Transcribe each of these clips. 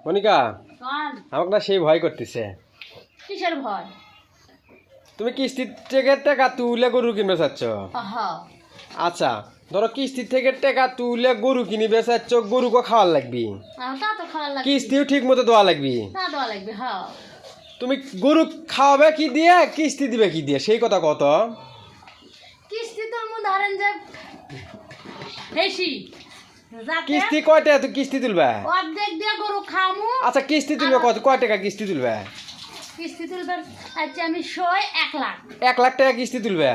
মনিকা আমাকে না সেই ভয় করতেছে। কিসের ভয়? তুমি কিস্তির থেকে টাকা তুলে গরু কিনবে চাচ্ছ? আচ্ছা ধরো কিস্তির থেকে টাকা তুলে গরু কিনবে চাচ্ছ, গরুকে খাওয়ার লাগবি, কিস্তিও ঠিক মতো দেওয়া লাগবি। তুমি গরু খাওয়াবে কি দিয়ে, কিস্তি দিবে কি দিয়ে, সেই কথা কত? কিস্তি তো ধরেন যে কিস্তি কয় টাকা তুই কিস্তি তুলবে? অর্ধেক দিয়ে গরু খামু। আচ্ছা কিস্তি তুলবে কত, কয় টাকা কিস্তি তুলবে? কিস্তি তুলবে আচ্ছা আমি 1 লাখ। 1 লাখ টাকা কিস্তি তুলবে?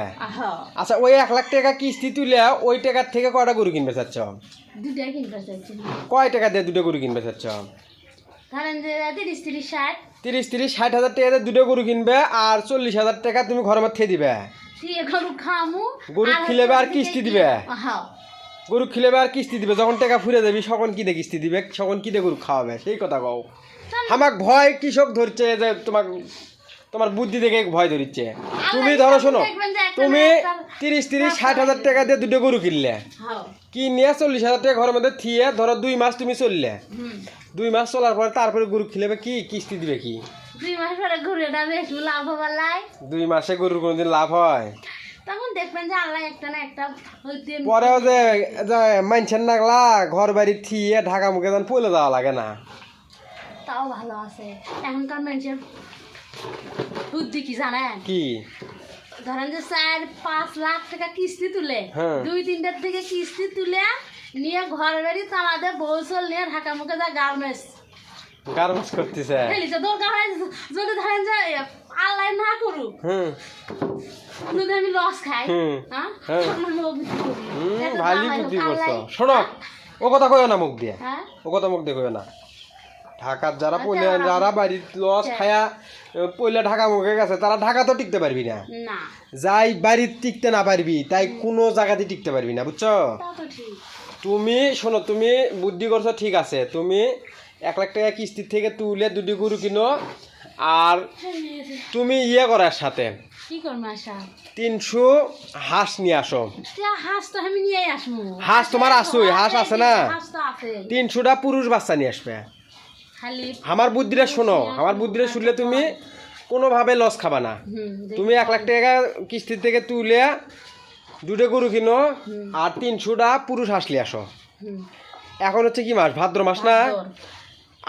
আচ্ছা ওই 1 লাখ টাকা কিস্তি তুলে ওই টাকার থেকে কয়টা গরু কিনবে চাচ্ছ? দুটা কিনবে চাচ্ছি। কয় টাকা দিয়ে দুটো গরু কিনবে চাচ্ছ? ধরেন যে 30-60 60 হাজার টাকা দিয়ে দুটো গরু কিনবে, আর 40,000 টাকা তুমি ঘরের মধ্যে দিবে। গরু খামু, গরু খিলেবে আর কিস্তি দিবে। গরু খিলেবে আর কিস্তি দিবে, যখন টাকা ফুরে যাবি তখন কি দিয়ে কিস্তি দিবে, তখন কি দিয়ে গরু খাওয়াবে, সেই কথা কও। আমাক ভয় কৃষক ধরছে যে তোমার বুদ্ধি দেখে ভয় ধরছে। তুমি ধরো শোনো, তুমি 30-60 হাজার টাকা দিয়ে দুটো গরু কিনলে, কিনে 40,000 টাকা ঘরের মধ্যে থিয়ে ধরো 2 মাস তুমি চললে, 2 মাস চলার পরে তারপরে গরু খিলেবে কি, কিস্তি দিবে কি? 2 মাস পরে গরুটা বেশ লাভ হবে। 2 মাসে গরুর কোনদিন লাভ হয়? তখন দেখবেন যে আল্লাহ একটা না একটা হইতে পরেও যে মানছেন নাগলা ঘর বাড়ি থিয়ে ঢাকা মুখে যেন পলে যাওয়া লাগে না। তাও ভালো আছে। এখনকার মানুষের বুদ্ধি কি জানেন? কি? ধরেন যে 4-5 লাখ টাকা কিস্তি তুলে, 2-3টার থেকে কিস্তি তুলে নিয়ে ঘর বাড়ি তালা দিয়ে বৌচল নিয়ে ঢাকা মুখে যা গার্মেন্টস করতেছে। যদি ধরেন যে আল্লাহ না করুক, যদি আমি লস খাই, ভালোই বুদ্ধি করছো। শোনো ও কথা কইও না মুখ দিয়ে, ও কথা মুখ দিয়ে কইও না। ঢাকার যারা বাড়ির লস খায়া পয়লা ঢাকা মুখে গেছে, তারা ঢাকা তো টিকতে পারবি না। যাই বাড়ির টিকতে না পারবি তাই কোনো জায়গাতে টিকতে পারবি না, বুঝছো? তুমি শোনো, তুমি বুদ্ধি করছো ঠিক আছে, তুমি 1 লাখ টাকা কিস্তির থেকে তুলে দুটি গরু কিনো, আর তুমি ইয়ে করার সাথে 300 হাঁস নিয়ে আসো। হাঁস তোমার আসুই, হাঁস আছে না? 300টা পুরুষ বাচ্চা নিয়ে আসবে। আমার বুদ্ধিটা শোনো, আমার বুদ্ধিটা শুনলে তুমি কোনোভাবে লস খাবা না। তুমি 1 লাখ টাকা কিস্তির থেকে তুলে দুটো গরু কিনো, আর 300টা পুরুষ হাঁস নিয়ে আসো। এখন হচ্ছে কি মাস? ভাদ্র মাস না?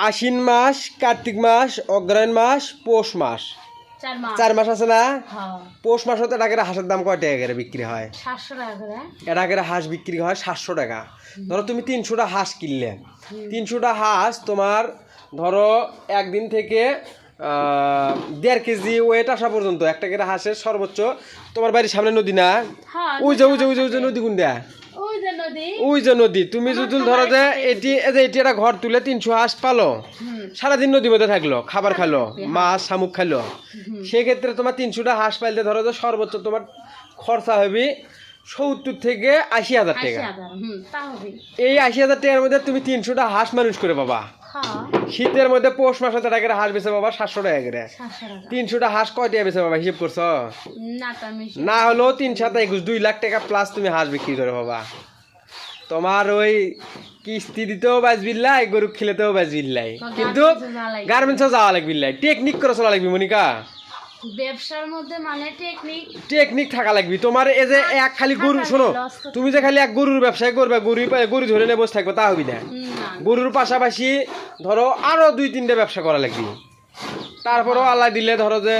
আশ্বিন মাস, কার্তিক মাস, অগ্রহায়ণ মাস, পৌষ মাস, 4 মাস আছে না? পৌষ মাস হতে এটা হাঁসের দাম কয় টাকা করে বিক্রি হয়? 700 টাকা করে। এটা করে হাঁস বিক্রি হয় 700 টাকা। ধরো তুমি 300টা হাঁস কিনলে, 300টা হাঁস তোমার ধরো একদিন থেকে 1.5 কেজি ওয়েট আসা পর্যন্ত একটা করে হাঁসের সর্বোচ্চ। তোমার বাড়ির সামনে নদী না? ওই যে নদী কোনটা? ওই যে নদী। তুমি যদি ধরো যে এটি একটা ঘর তুলে 300 হাঁস পালো, সারাদিন নদীর মধ্যে থাকলো, খাবার খালো, মাছ শামুক খালো, সেক্ষেত্রে তোমার 300টা হাঁস পাইলে ধরো যে সর্বোচ্চ তোমার খরচা হবে 70 থেকে 80,000 টাকা। এই 80,000 টাকার মধ্যে তুমি 300টা হাঁস মানুষ করে পাবা। শীতের মধ্যে পৌষ মাসে টাকা হাঁস বেচে পাবা 700 টাকা করে। 300টা হাঁস কয় টাকা বেচে পাবা হিসেব করছো? না হলেও 3-7-21 2 লাখ টাকা প্লাস তুমি হাঁস বিক্রি করে পাবা। তোমার ওই কিস্তি দিতেও বাঁচবিল্লাই, গরু খেলেতেও বাঁচবিল্লাই, কিন্তু গার্মেন্টসও যাওয়া লাগবিল্লাই। টেকনিক করে চলা লাগবি মনিকা। ব্যবসার মধ্যে মানে টেকনিক থাকা লাগবে তোমার। এই যে এক খালি গরু, শোনো, তুমি যে খালি এক গরুর ব্যবসায় করবে, গরু ধরে নিয়ে বসে থাকবে, তা হবি না। গরুর পাশাপাশি ধরো আরো 2-3টা ব্যবসা করা লাগবে। তারপরেও আল্লাহ দিলে ধরো যে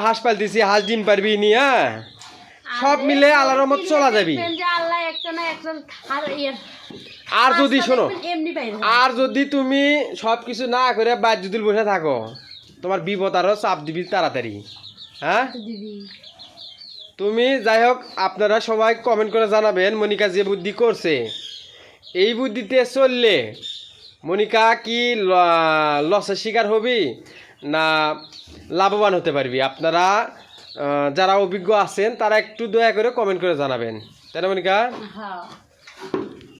হাঁস পালতেছি, হাঁস ডিম পারবি নি, সব মিলে আল্লাহর রহমত চলা যাবি। আর যদি শোনো, আর যদি তুমি সবকিছু না করে বাদ যদি বসে থাকো, তোমার বিপদ আরো চাপ দিবি তাড়াতাড়ি। হ্যাঁ তুমি যাই হোক, আপনারা সবাই কমেন্ট করে জানাবেন মনিকা যে বুদ্ধি করছে, এই বুদ্ধিতে চললে মনিকা কি লসের শিকার হবি না লাভবান হতে পারবি? আপনারা যারা অভিজ্ঞ আছেন তারা একটু দয়া করে কমেন্ট করে জানাবেন, তাই না মনিকা?